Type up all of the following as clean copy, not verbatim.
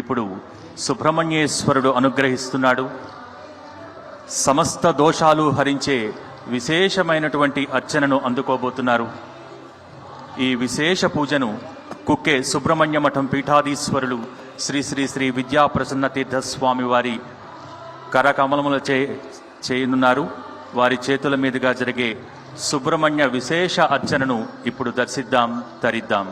ఇప్పుడు సుబ్రహ్మణ్యేశ్వరుడు అనుగ్రహిస్తున్నాడు. సమస్త దోషాలు హరించే విశేషమైనటువంటి అర్చనను అందుకోబోతున్నారు. ఈ విశేష పూజను కుక్కే సుబ్రహ్మణ్య మఠం పీఠాధీశ్వరులు శ్రీ శ్రీ శ్రీ విద్యా ప్రసన్న తీర్థస్వామి వారి కరకమలములచే చేయనున్నారు. వారి చేతుల మీదుగా జరిగే సుబ్రహ్మణ్య విశేష అర్చనను ఇప్పుడు దర్శిద్దాం, తరిద్దాం.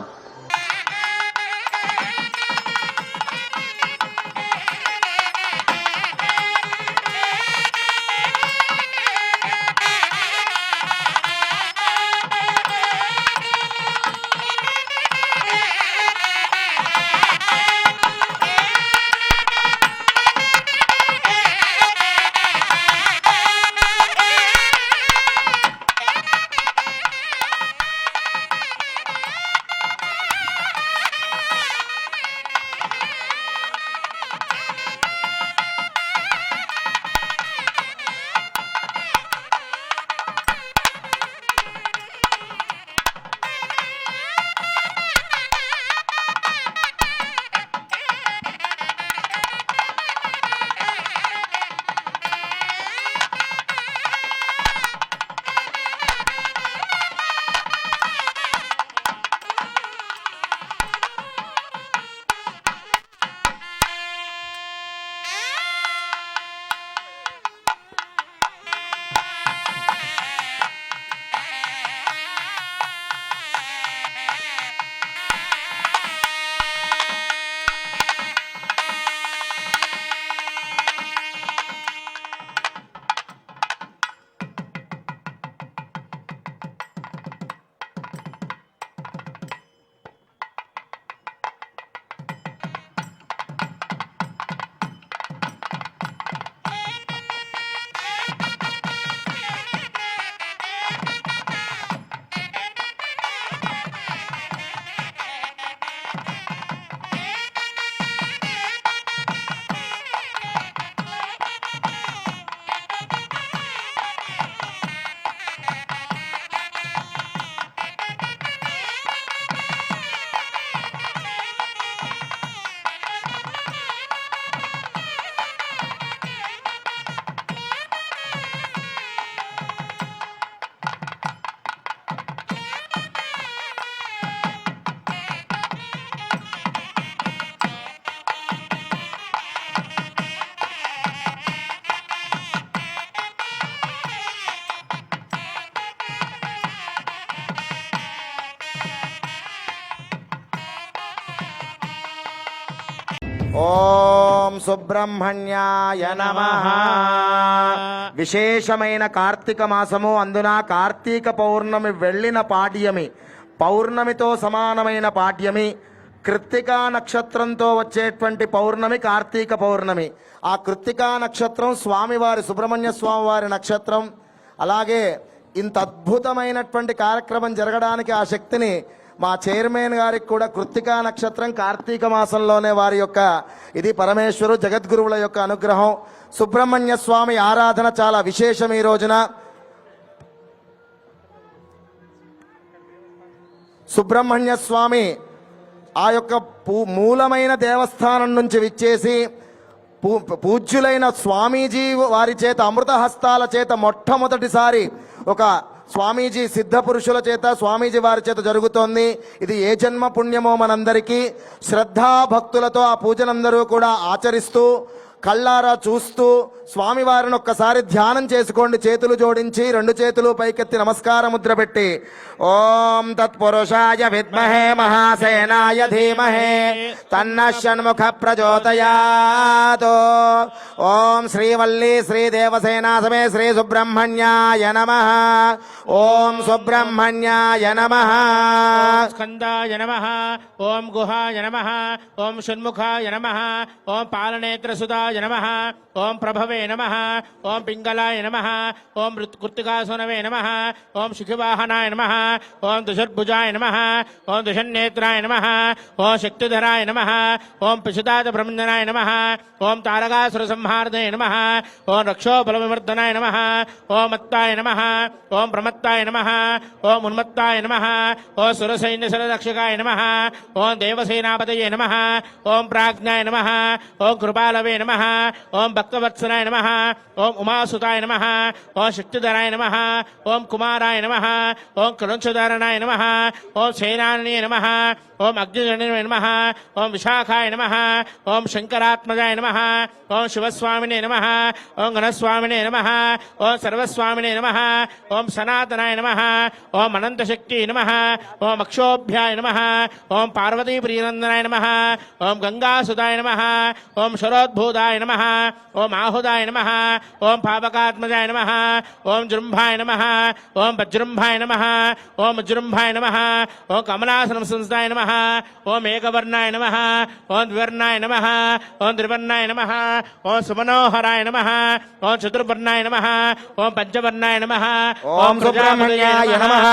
ఓం సుబ్రహ్మణ్యాయ నమః. విశేషమైన కార్తీక మాసము, అందున కార్తీక పౌర్ణమి వెళ్ళిన పాడ్యమి, పౌర్ణమితో సమానమైన పాడ్యమి, కృత్తికా నక్షత్రంతో వచ్చేటువంటి పౌర్ణమి కార్తీక పౌర్ణమి. ఆ కృత్తికా నక్షత్రం స్వామివారి సుబ్రహ్మణ్య స్వామివారి నక్షత్రం. అలాగే ఇంత అద్భుతమైనటువంటి కార్యక్రమం జరగడానికి ఆ శక్తిని మా చైర్మన్ గారికి కూడా కృత్తికా నక్షత్రం కార్తీక మాసంలోనే వారి యొక్క ఇది పరమేశ్వరు జగద్గురువుల యొక్క అనుగ్రహం. సుబ్రహ్మణ్య స్వామి ఆరాధన చాలా విశేషం. ఈ రోజున సుబ్రహ్మణ్య స్వామి ఆ యొక్క మూలమైన దేవస్థానం నుంచి విచ్చేసి పూజ్యులైన స్వామీజీ వారి చేత అమృత హస్తాల చేత మొట్టమొదటిసారి ఒక స్వామీజీ సిద్ధ పురుషుల చేత స్వామీజీ వారి చేత జరుగుతోంది. ఇది ఏ జన్మ పుణ్యమో మనందరికీ. శ్రద్ధాభక్తులతో ఆ పూజనందరూ కూడా ఆచరిస్తూ కళ్ళారా చూస్తూ స్వామివారిని ఒక్కసారి ధ్యానం చేసుకోండి. చేతులు జోడించి రెండు చేతులు పైకెత్తి నమస్కార ముద్ర పెట్టి ఓం తత్పురుషాయ విద్మహే మహాసేనాయ ధీమహే తన్నః షణ్ముఖ ప్రచోదయాత్. ఓం శ్రీవల్లి శ్రీదేవసేనా సమే శ్రీ సుబ్రహ్మణ్యాయ నమః. ఓం సుబ్రహ్మణ్యాయ నమః. స్కందాయ నమః. ఓం గుహాయ నమః. ఓం షణ్ముఖాయ నమః. ఓం పాలనేత్రసుదాయ నమః. ఓం ప్రభవే ఋతుపర్ణవే నమః ఓం పింగళాయ నమః ఓం కృత్తికాసునవే నమః ఓం శిఖివాహనాయ నమః ఓం దుషర్భుజాయ నమః ఓం దుషన్నేత్రాయ నమః ఓం శక్తిధరాయ నమః ఓం పిశుదాత బ్రహ్మణాయ నమః ఓం తారకాసుర సంహార్దయ నమః ఓం రక్షోబలవివర్ధనాయ నమః ఓం మత్తాయ నమః ఓం ప్రమత్తాయ నమః ఓం ఉన్మత్తాయ నమః ఓం సురసైన్య శరరక్షకాయ నమః ఓం దేవసేనాపతయే నమః ఓం ప్రాజ్ఞాయ నమః ఓం కృపాలవే నమః ఓం భక్తవత్సలాయ నమః ఓం ఉమాసుతాయ నమః ఓం శక్తిధరాయ నమః ఓం కుమారాయ నమః ఓం కరుణాయ నమః ఓం సేనానినే నమః ఓం అగ్నిజననే నమః ఓం విశాఖాయ నమః ఓం శంకరాత్మజాయ నమః ఓం శివస్వామినే నమః ఓం గణస్వామినే నమః ఓం సర్వస్వామినే నమః ఓం సనాతనాయ నమః ఓం అనంతశక్తి నమః ఓం అక్షోభ్యాయ నమః ఓం పార్వతీప్రియనందనాయ నమః ఓం గంగాసుతాయ నమః ఓం శరోద్భూతాయ నమః ఓం ఆహుదాయ నమః ఓం పాపకాత్మజాయ నమః ఓం జృంభాయ నమః ఓం వజ్రంభాయ నమః ఓం వజ్రంభాయ నమః ఓం కమలాసనం సంస్థాయ నమః ఓం ఏకవర్ణాయ నమః ఓం ద్వివర్ణాయ నమః ఓం త్రివర్ణాయ నమః ఓం సుమనోహరాయ నమః ఓం చతుర్వర్ణాయ నమః ఓం పంచవర్ణాయ నమః ఓం సుబ్రహ్మణ్యాయ నమః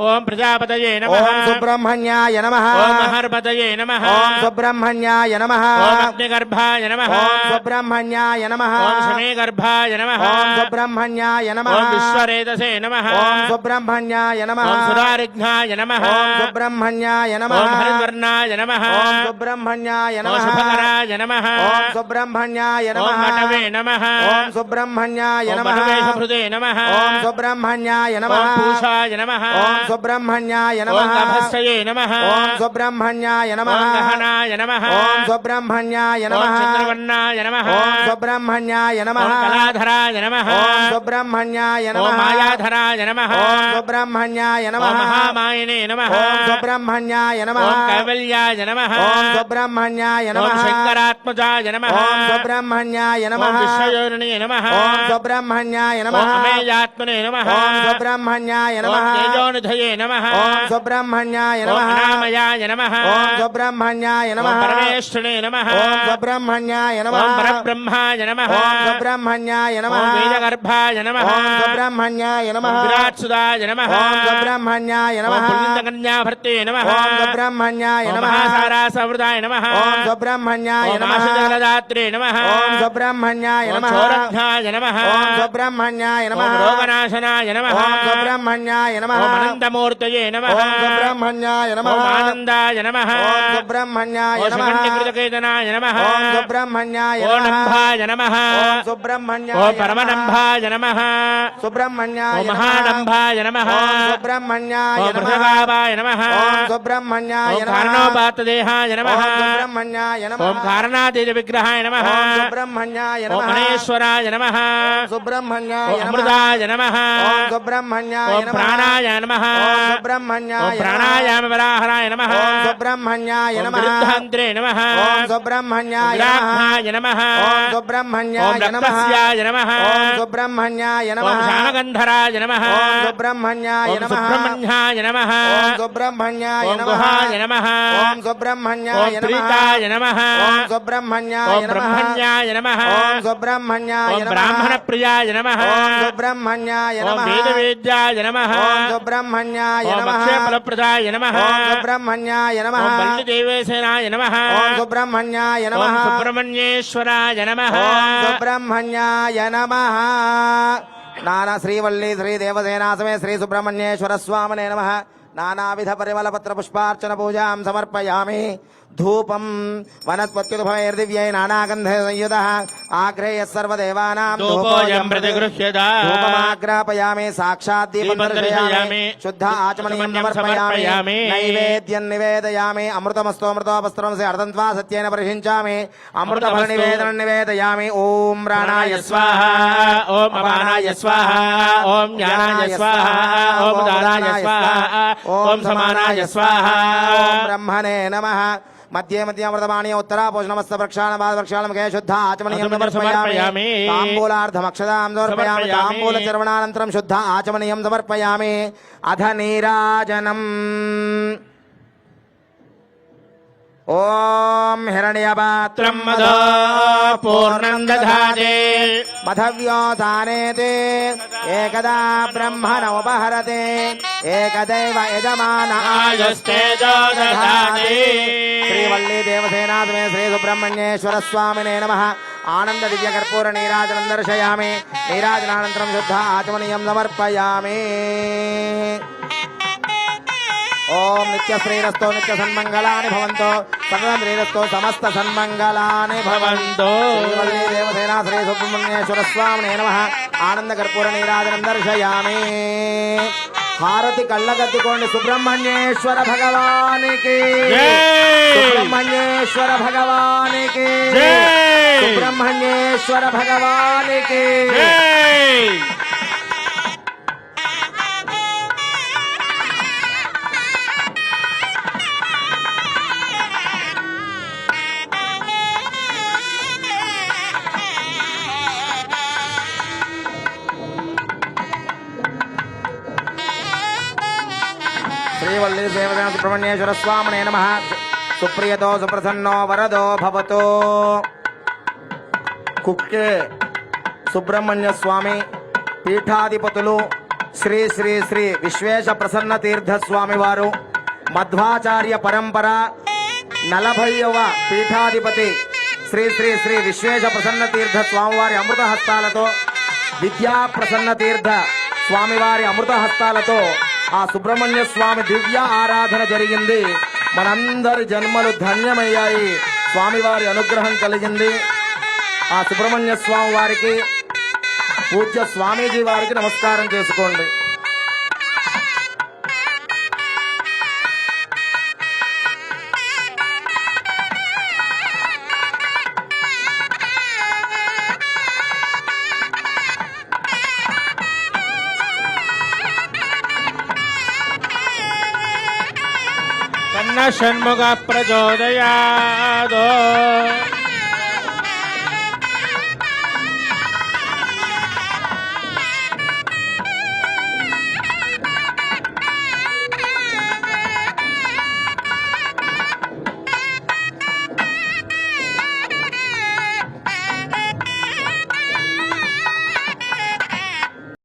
ఓం ప్రజాపతయే నమః ఓం సుబ్రహ్మణ్యాయ నమః ఓం మహర్పతయే నమః ఓం సుబ్రహ్మణ్యాయ నమః ఓం అగ్నిగర్భాయ నమః ఓం సుబ్రహ్మణ్యాయ నమః ఓం సమేగర్భాయ నమః ఓం సుబ్రహ్మణ్యాయ నమః ఓం విశ్వరేతసే నమః ఓం సుబ్రహ్మణ్యాయ నమః ఓం సురారిఘ్నాయ నమః ఓం సుబ్రహ్మణ్యాయ నమః ఓం హరివర్ణాయ నమః ఓం సుబ్రహ్మణ్యాయ ఓం నమః శుభకరాయ నమః ఓం సుబ్రహ్మణ్యాయ ఓం నమః మటవే నమః ఓం సుబ్రహ్మణ్యాయ ఓం నమః మటవేశభృతే నమః ఓం సుబ్రహ్మణ్యాయ నమః ఓం పూషాయ నమః ఓం సుబ్రహ్మణ్యాయ ఓం నమః గభస్తయే నమః ఓం సుబ్రహ్మణ్యాయ నమః ఓం గహనాయ నమః ఓం సుబ్రహ్మణ్యాయ ఓం నమః చంద్రవర్ణాయ నమః ఓం సుబ్రహ్మణ్యాయ ఓం నమః కళాధరాయ నమః ఓం సుబ్రహ్మణ్యాయ ఓం నమః మాయాధరాయ నమః ఓం సుబ్రహ్మణ్యాయ ఓం నమః మహామాయనే నమః ఓం సుబ్రహ్మణ్యాయ నమః ఓం కైవల్యాయ నమః ఓం సుబ్రహ్మణ్యాయ ఓం నమః శంకరాత్మజాయ నమః ఓం సుబ్రహ్మణ్యాయ ఓం నమః విశ్వయోనినే నమః ఓం సుబ్రహ్మణ్యాయ ఓం నమః అమేయాత్మనే నమః ఓం సుబ్రహ్మణ్యాయ ఓం నమః తేజోనిధయే నమః ఓం సుబ్రహ్మణ్యాయ ఓం నమః అనామయాయ నమః ఓం సుబ్రహ్మణ్యాయ ఓం నమః పరమేశ్వరే నమః ఓం సుబ్రహ్మణ్యాయ నమః ఓం పరబ్రహ్మాయ నమః ఓం సుబ్రహ్మణ్యాయ నమః ఓం వేదగర్భాయ నమః ఓం సుబ్రహ్మణ్యాయ నమః ఓం విరాట్సుదాయ నమః ఓం సుబ్రహ్మణ్యాయ ఓం నమః పుణ్యకన్యాభర్తే నమః ఓం సుబ్రహ్మణ్యాయ ఓం నమః మహాసారాసవృతాయ నమః ఓం సుబ్రహ్మణ్యాయ ఓం నమః ఆశుజలదాత్రే నమః ఓం సుబ్రహ్మణ్యాయ ఓం నమః చోరఘ్నాయ నమః ఓం సుబ్రహ్మణ్యాయ ఓం నమః రోగనాశనాయ నమః ఓం సుబ్రహ్మణ్యాయ నమః ఓం అనంతమూర్తయే నమః ఓం సుబ్రహ్మణ్యాయ నమః ఓం ఆనందాయ నమః ఓం సుబ్రహ్మణ్యాయ ఓం నమః శమన్యకృతకేతనాయ నమః ఓం సుబ్రహ్మణ్యాయ ఓం నమః నంభాయ నమః ఓం సుబ్రహ్మణ్యాయ ఓం నమః పరమనంభాయ నమః సుబ్రహ్మణ్యాయ ఓం నమః మహానంభాయ నమః ఓం సుబ్రహ్మణ్యాయ ఓం నమః మృషభావాయ నమః ఓం సుబ్రహ్మణ్యాయ ఓం నమః కారణోపాతదేహాయ నమః ఓం సుబ్రహ్మణ్యాయ నమః ఓం కారణాతీత విగ్రహాయ నమః ఓం సుబ్రహ్మణ్యాయ ఓం నమః మహేశ్వరాయ నమః ఓం సుబ్రహ్మణ్యాయ ఓం నమః అమృతాయ నమః ఓం సుబ్రహ్మణ్యాయ ఓం నమః ప్రాణాయ నమః ఓం ఓం సుబ్రహ్మణ్యాయ నమః ప్రాణాయామ వరాహరాయ నమః ఓం సుబ్రహ్మణ్యాయ ఓం నమః వృద్ధాంత్రే నమః ఓం సుబ్రహ్మణ్యాయ నమః విరాగ్నాయ నమః ఓం ఓం సుబ్రహ్మణ్యాయ నమః రక్తస్యాయ నమః ఓం సుబ్రహ్మణ్యాయ ఓం నమః శానగంధరాయ నమః ఓం సుబ్రహ్మణ్యాయ ఓం నమః సుబ్రహ్మణ్యాయ నమః ఓం సుబ్రహ్మణ్యాయ ఓం నమః గుహాయ నమః ఓం ఓం సుబ్రహ్మణ్యాయ నమః ప్రీతాయ నమః ఓం సుబ్రహ్మణ్యాయ ఓం నమః బ్రహ్మణ్యాయ నమః ఓం సుబ్రహ్మణ్యాయ ఓం నమః బ్రాహ్మణ ప్రియాయ నమః ఓం సుబ్రహ్మణ్యాయ ఓం నమః వేదవేద్యాయ నమః ఓం సుబ్రహ్మణ్యాయ ఓం నమః అక్షయఫలప్రదాయ నమః ఓం సుబ్రహ్మణ్యాయ నమః ఓం బలిదేవేశనాయ నమః ఓం సుబ్రహ్మణ్యాయ ఓం నమః సుబ్రహ్మణ్యేశ్వరాయ నమః ఓం సుబ్రహ్మణ్యాయ నమః నానా శ్రీవల్లి శ్రీ దేవసేనాసమే శ్రీ సుబ్రహ్మణ్యేశ్వర స్వామినే నమః నానావిధ పరిమళ పత్ర పుష్పార్చన పూజాం సమర్పయామి ధూపం వనస్పత్యుద్భవైర్దివ్యై నానాగంధ సంయుతః ఆగ్రేయ సర్వదేవానాం ధూపోయం ప్రతిగృహ్యతాః ధూపమాగ్రాపయామి సాక్షాత్ దీపం దీపం దర్శయామి దర్శయామి శుద్ధ ఆచమనీయం సమర్పయామి సమర్పయామి నైవేద్యం నివేదయామి అమృతమస్తోమృతోపస్త్రం అర్ధం త్వా సత్యేన పరిషించామి అమృత ఫల నివేదనం నివేదయామి ఓం ప్రాణాయ స్వాహ ఓం అపానాయ స్వాహ ఓం జ్ఞానాయ స్వాహ ఓం దానాయ స్వాహ ఓం సమానాయ స్వాహ ఓం బ్రహ్మణే నమః మధ్య మధ్యామృతమాణి ఉత్తరా పోషణమస్త ప్రక్షాళన పాద ప్రక్షాళనకే శుద్ధ ఆచమనీయం సమర్పయామి తాంబూలార్ధమక్షదాం సమర్పయామి తాంబూల చర్వణానంతరం శుద్ధ ఆచమనీయం సమర్పయామి అధ నీరాజనం ఓం హిరణ్యపాత్రం మదో పూర్ణం దధాతే మధవ్యోధానేతే ఏకదా బ్రహ్మణోపహరతే ఏకదైవ యజమాన ఆయుస్తేజో దధాతి శ్రీవల్లీ దేవసేనా సమే శ్రీ సుబ్రహ్మణ్యేశ్వర స్వామినే నమః ఆనంద దివ్య కర్పూర నీరాజనం దర్శయామి నీరాజనానంతరం శుద్ధ ఆచమనీయం సమర్పయామి ఓం నిత్య శ్రీరస్తో నిత్య సన్మంగళాని భవంతో సకల శ్రీరస్తో సమస్త సన్మంగళాని భవంతో శ్రీవల్లీ దేవసేనా శ్రీ సుబ్రహ్మణ్యేశ్వర స్వామినే నమః ఆనంద కర్పూర నీరాజనం దర్శయామి హారతి కళ్ళగద్దుకోండి సుబ్రహ్మణ్యేశ్వర భగవానికి జై! సుబ్రహ్మణ్యేశ్వర భగవానికి జై! సుబ్రహ్మణ్యేశ్వర భగవానికి జై! శ్రీవల్లీ దేవసేన సుబ్రహ్మణ్యేశ్వర స్వామినే నమః సుప్రియతో సుప్రసన్నో వరదో భవతో కుక్కే సుబ్రహ్మణ్య స్వామి పీఠాధిపతులు శ్రీ శ్రీ శ్రీ విశ్వేశ ప్రసన్న తీర్థ స్వామి వారు మధ్వాచార్య పరంపర 40వ పీఠాధిపతి శ్రీ శ్రీ శ్రీ విశ్వేశ ప్రసన్న తీర్థ స్వామివారి అమృత హస్తాలతో విద్యా ప్రసన్న తీర్థ స్వామివారి అమృత హస్తాలతో ఆ సుబ్రహ్మణ్య స్వామి దివ్య ఆరాధన జరిగింది. మనందరి జన్మలు ధన్యమయ్యాయి. స్వామివారి అనుగ్రహం కలిగింది. ఆ సుబ్రహ్మణ్య స్వామి వారికి పూజ్య స్వామీజీ వారికి నమస్కారం చేసుకోండి. तन्न षण्मुख प्रचोदयात्